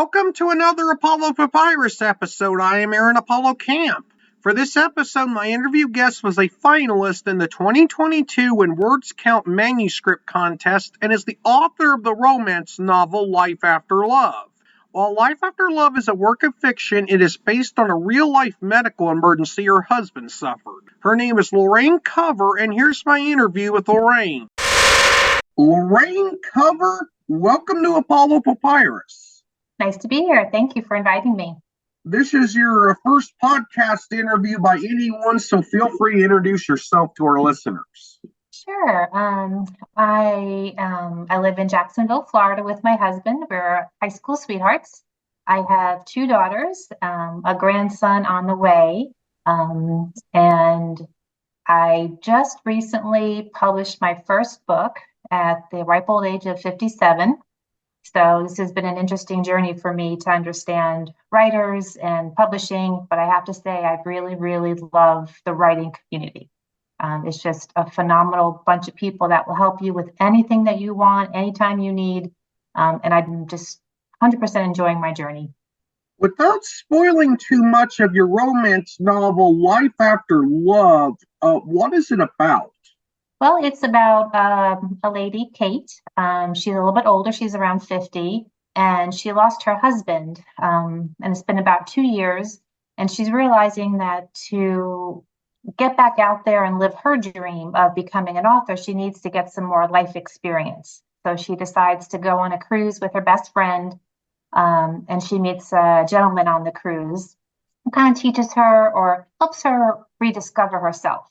Welcome to another Apollo Papyrus episode. I am Aaron Apollo Camp. For this episode, my interview guest was a finalist in the 2022 When Words Count manuscript contest and is the author of the romance novel Life After Love. While Life After Love is a work of fiction, it is based on a real-life medical emergency her husband suffered. Her name is Lorraine Cover, and here's my interview with Lorraine. Lorraine Cover, welcome to Apollo Papyrus. Nice to be here. Thank you for inviting me. This is your first podcast interview by anyone, so feel free to introduce yourself to our listeners. Sure. I live in Jacksonville, Florida with my husband. We're high school sweethearts. I have two daughters, a grandson on the way, and I just recently published my first book at the ripe old age of 57. So this has been an interesting journey for me to understand writers and publishing, but I have to say I really, really love the writing community. It's just a phenomenal bunch of people that will help you with anything that you want, anytime you need, and I'm just 100% enjoying my journey. Without spoiling too much of your romance novel, Life After Love, what is it about? Well, it's about a lady, Kate. She's a little bit older. She's around 50, and she lost her husband. And it's been about 2 years. And she's realizing that to get back out there and live her dream of becoming an author, she needs to get some more life experience. So she decides to go on a cruise with her best friend, and she meets a gentleman on the cruise who kind of teaches her or helps her rediscover herself.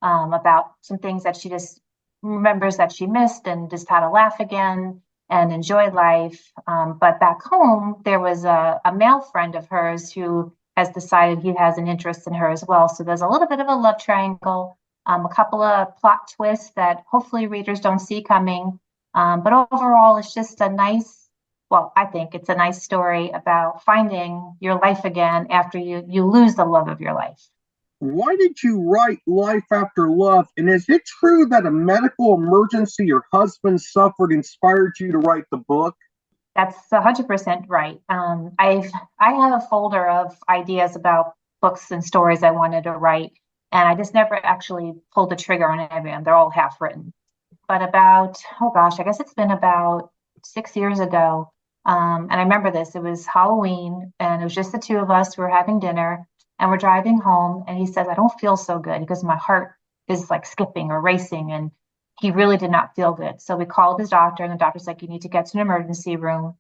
About some things that she just remembers that she missed and just had to laugh again and enjoy life. But back home, there was a male friend of hers who has decided he has an interest in her as well. So there's a little bit of a love triangle, a couple of plot twists that hopefully readers don't see coming. But overall, it's just I think it's a nice story about finding your life again after you lose the love of your life. Why did you write Life After Love? And is it true that a medical emergency your husband suffered inspired you to write the book? That's 100% right. I have a folder of ideas about books and stories I wanted to write, and I just never actually pulled the trigger on any of them. They're all half written. But I guess it's been about 6 years ago. And I remember this. It was Halloween, and it was just the two of us. We were having dinner. And we're driving home, and he says, I don't feel so good because my heart is like skipping or racing, and he really did not feel good. So we called his doctor, and the doctor's like, you need to get to an emergency room.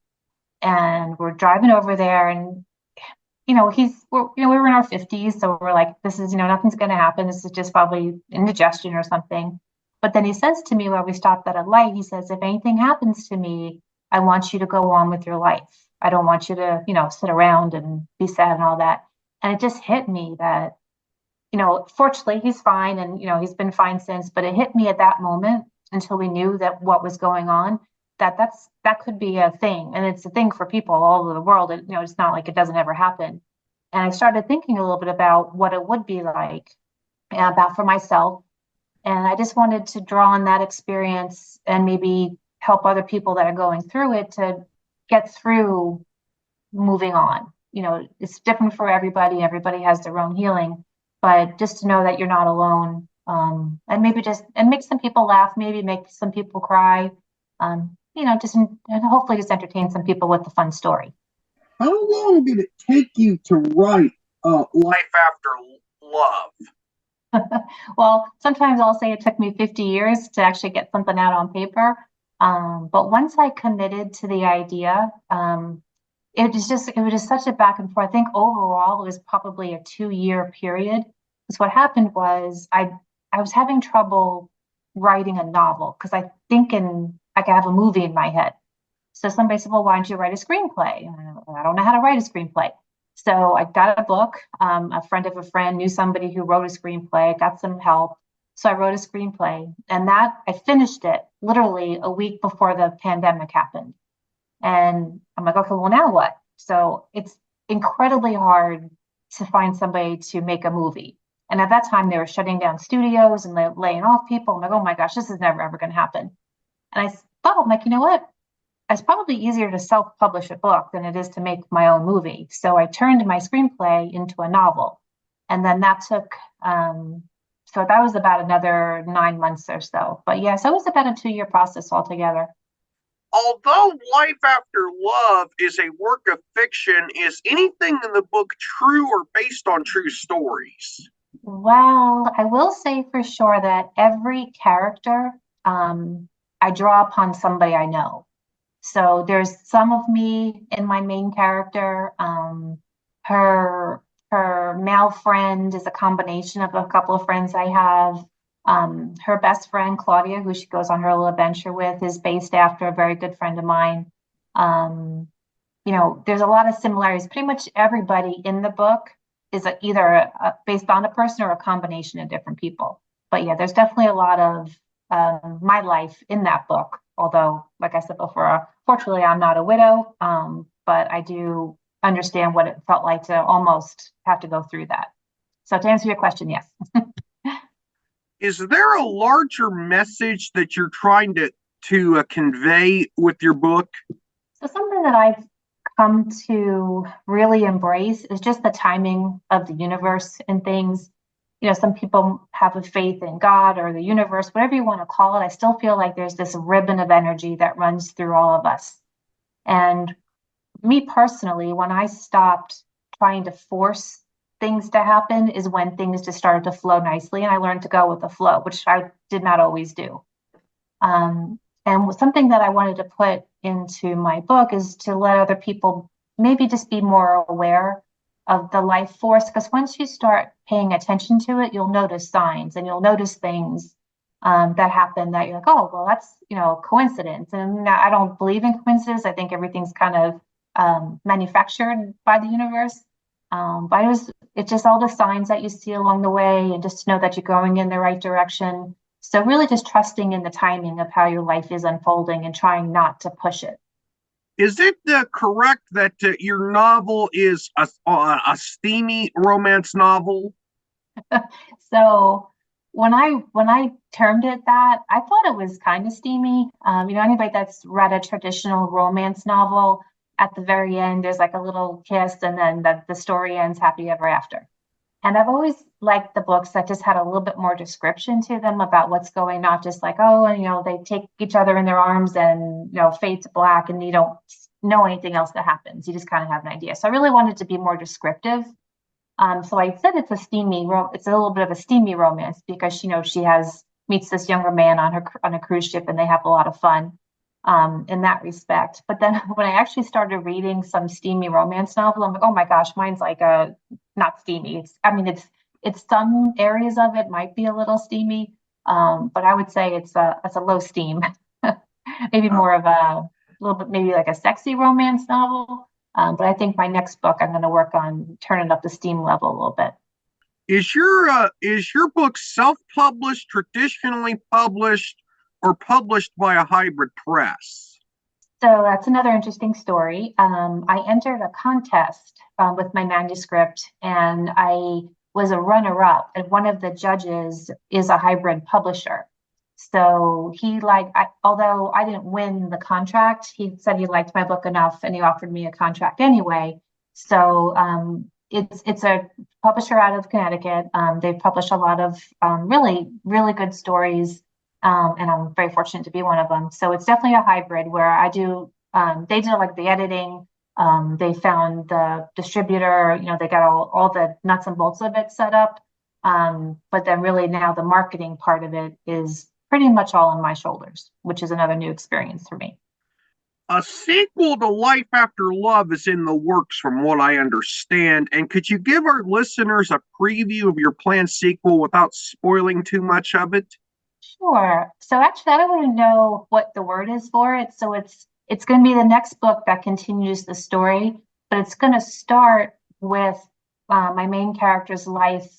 And we're driving over there, and we were in our 50s, so we're like, this is, nothing's going to happen. This is just probably indigestion or something. But then he says to me while we stopped at a light, he says, if anything happens to me, I want you to go on with your life. I don't want you to, sit around and be sad and all that. And it just hit me that, fortunately he's fine and, he's been fine since, but it hit me at that moment until we knew that what was going on, that could be a thing. And it's a thing for people all over the world. And, it's not like it doesn't ever happen. And I started thinking a little bit about what it would be like about for myself. And I just wanted to draw on that experience and maybe help other people that are going through it to get through moving on. It's different for everybody. Everybody has their own healing, but just to know that you're not alone, and maybe and make some people laugh, maybe make some people cry, and hopefully just entertain some people with the fun story. How long did it take you to write Life After Love? Well, sometimes I'll say it took me 50 years to actually get something out on paper. But once I committed to the idea, it was just such a back and forth. I think overall it was probably a 2-year period. Because what happened was I was having trouble writing a novel because I could have a movie in my head. So somebody said, well, why don't you write a screenplay? I don't know how to write a screenplay. So I got a book. A friend of a friend knew somebody who wrote a screenplay, got some help. So I wrote a screenplay, and I finished it literally a week before the pandemic happened. And I'm like, okay, well, now what? So it's incredibly hard to find somebody to make a movie. And at that time, they were shutting down studios and laying off people. I'm like, oh my gosh, this is never, ever going to happen. And I thought, I'm like, you know what? it's probably easier to self-publish a book than it is to make my own movie. So I turned my screenplay into a novel. And then that took, so that was about another 9 months or so. But yeah, so it was about a 2-year process altogether. Although Life After Love is a work of fiction, is anything in the book true or based on true stories? Well, I will say for sure that every character, I draw upon somebody I know. So there's some of me in my main character. Her her male friend is a combination of a couple of friends I have. Her best friend Claudia, who she goes on her little adventure with, is based after a very good friend of mine. Um, there's a lot of similarities. Pretty much everybody in the book is either based on a person or a combination of different people. But yeah, there's definitely a lot of my life in that book. Although, like I said before, fortunately, I'm not a widow, but I do understand what it felt like to almost have to go through that. So to answer your question, yes. Is there a larger message that you're trying to convey with your book? So something that I've come to really embrace is just the timing of the universe and things. Some people have a faith in God or the universe, whatever you want to call it. I still feel like there's this ribbon of energy that runs through all of us. And me personally, when I stopped trying to force things to happen is when things just started to flow nicely. And I learned to go with the flow, which I did not always do. And something that I wanted to put into my book is to let other people maybe just be more aware of the life force. Because once you start paying attention to it, you'll notice signs and you'll notice things that happen that you're like, oh, well, that's, coincidence. And I don't believe in coincidence. I think everything's kind of manufactured by the universe. But it's just all the signs that you see along the way and just to know that you're going in the right direction. So really just trusting in the timing of how your life is unfolding and trying not to push it. Is it correct that your novel is a steamy romance novel? So when I termed it that, I thought it was kind of steamy. Anybody that's read a traditional romance novel, at the very end, there's like a little kiss, and then the story ends happy ever after. And I've always liked the books that just had a little bit more description to them about what's going, not just like, oh, and they take each other in their arms and fade to black, and you don't know anything else that happens. You just kind of have an idea. So I really wanted to be more descriptive. So I said it's it's a little bit of a steamy romance because she meets this younger man on a cruise ship and they have a lot of fun in that respect. But then when I actually started reading some steamy romance novel, I'm like, oh my gosh, mine's like not steamy. It's some areas of it might be a little steamy, but I would say it's a low steam, maybe more of a little bit, maybe like a sexy romance novel. But I think my next book, I'm going to work on turning up the steam level a little bit. Is your book self-published, traditionally published, or published by a hybrid press? So that's another interesting story. I entered a contest with my manuscript, and I was a runner-up. And one of the judges is a hybrid publisher. So although I didn't win the contract, he said he liked my book enough, and he offered me a contract anyway. So it's a publisher out of Connecticut. They've published a lot of really, really good stories. And I'm very fortunate to be one of them. So it's definitely a hybrid where I do, they did like the editing. They found the distributor, they got all the nuts and bolts of it set up. But then really now the marketing part of it is pretty much all on my shoulders, which is another new experience for me. A sequel to Life After Love is in the works, from what I understand. And could you give our listeners a preview of your planned sequel without spoiling too much of it? Sure. So actually, I don't want to know what the word is for it. So it's going to be the next book that continues the story, but it's going to start with my main character's life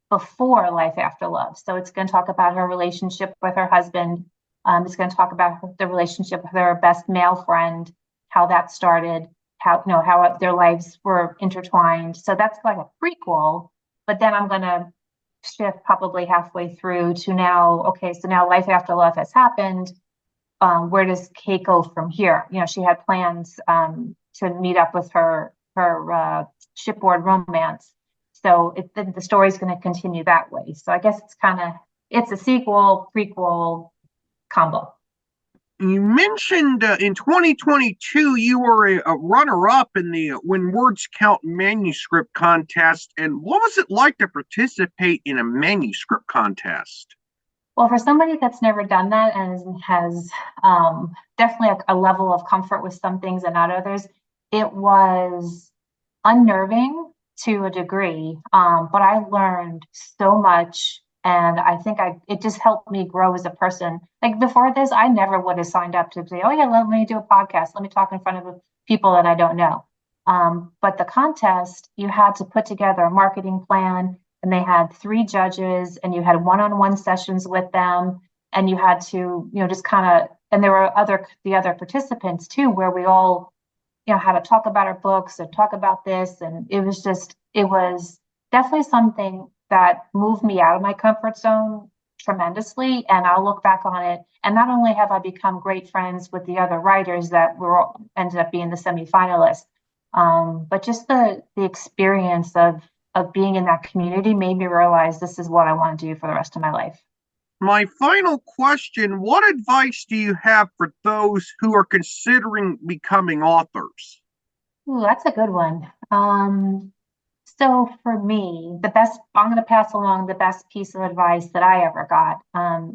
before Life After Love. So it's going to talk about her relationship with her husband. It's going to talk about the relationship with her best male friend, how that started, how their lives were intertwined. So that's like a prequel. But then I'm going to shift probably halfway through to now, okay, so now Life After Love has happened. where does Kate go from here? She had plans to meet up with her shipboard romance. So the story's going to continue that way. So I guess it's a sequel, prequel combo. You mentioned in 2022 you were a runner-up in the When Words Count manuscript contest. And what was it like to participate in a manuscript contest? Well, for somebody that's never done that and has definitely a level of comfort with some things and not others, it was unnerving to a degree. But I learned so much, and I think it just helped me grow as a person. Like before this, I never would have signed up to say, "Oh yeah, let me do a podcast. Let me talk in front of people that I don't know." But the contest, you had to put together a marketing plan, and they had 3 judges, and you had one-on-one sessions with them, and you had to, just kind of, and there were the other participants too, where we all, had to talk about our books and talk about this, and it was definitely something that moved me out of my comfort zone tremendously, and I'll look back on it. And not only have I become great friends with the other writers that ended up being the semifinalists, but just the experience of being in that community made me realize this is what I want to do for the rest of my life. My final question, what advice do you have for those who are considering becoming authors? Ooh, that's a good one. So for me, I'm going to pass along the best piece of advice that I ever got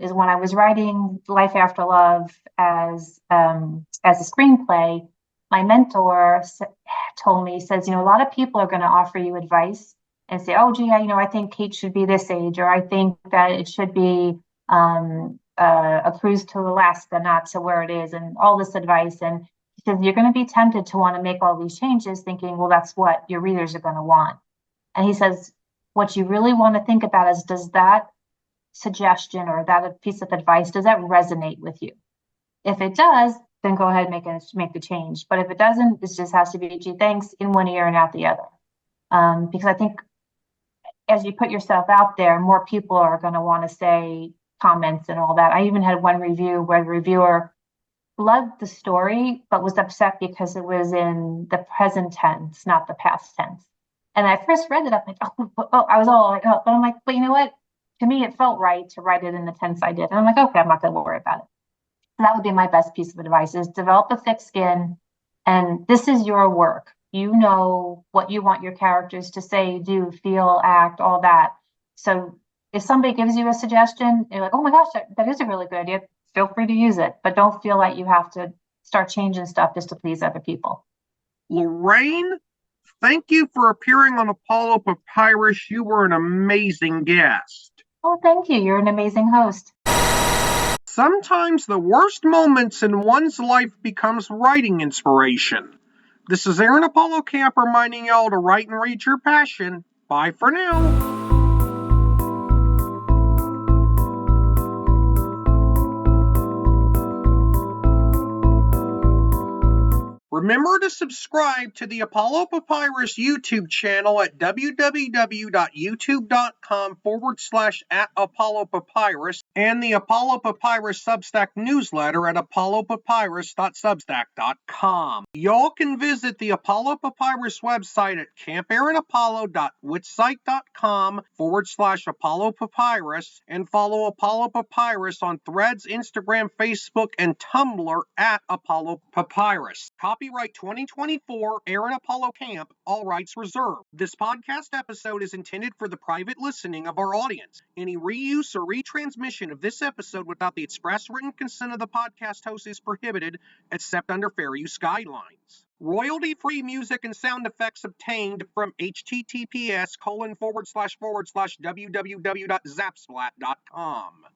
is when I was writing Life After Love as a screenplay. My mentor told me, says, a lot of people are going to offer you advice and say, oh, gee, I think Kate should be this age, or I think that it should be a cruise to Alaska, not to where it is, and all this advice. And he says, you're going to be tempted to want to make all these changes thinking, well, that's what your readers are going to want. And he says, what you really want to think about is, does that suggestion or that piece of advice, does that resonate with you? If it does, then go ahead and make the change. But if it doesn't, it just has to be, gee, thanks, in one ear and out the other. Because I think as you put yourself out there, more people are going to want to say comments and all that. I even had one review where the reviewer loved the story, but was upset because it was in the present tense, not the past tense. And I first read it, I'm like, oh, I was all like, oh, but I'm like, but you know what? To me, it felt right to write it in the tense I did. And I'm like, okay, I'm not going to worry about it. So that would be my best piece of advice is develop a thick skin. And this is your work. You know what you want your characters to say, do, feel, act, all that. So if somebody gives you a suggestion, you're like, oh my gosh, that is a really good idea. Feel free to use it, but don't feel like you have to start changing stuff just to please other people. Lorraine, thank you for appearing on Apollo Papyrus. You were an amazing guest. Oh, thank you. You're an amazing host. Sometimes the worst moments in one's life becomes writing inspiration. This is Aaron Apollo Camp reminding y'all to write and read your passion. Bye for now. Remember to subscribe to the Apollo Papyrus YouTube channel at www.youtube.com/@ApolloPapyrus and the Apollo Papyrus Substack newsletter at apollopapyrus.substack.com. Y'all can visit the Apollo Papyrus website at campaaronapollo.wixsite.com/Apollo Papyrus and follow Apollo Papyrus on Threads, Instagram, Facebook, and Tumblr at Apollo Papyrus. Copyright 2024, Aaron Apollo Camp, all rights reserved. This podcast episode is intended for the private listening of our audience. Any reuse or retransmission of this episode without the express written consent of the podcast host is prohibited, except under fair use guidelines. Royalty-free music and sound effects obtained from https://www.zapsplat.com.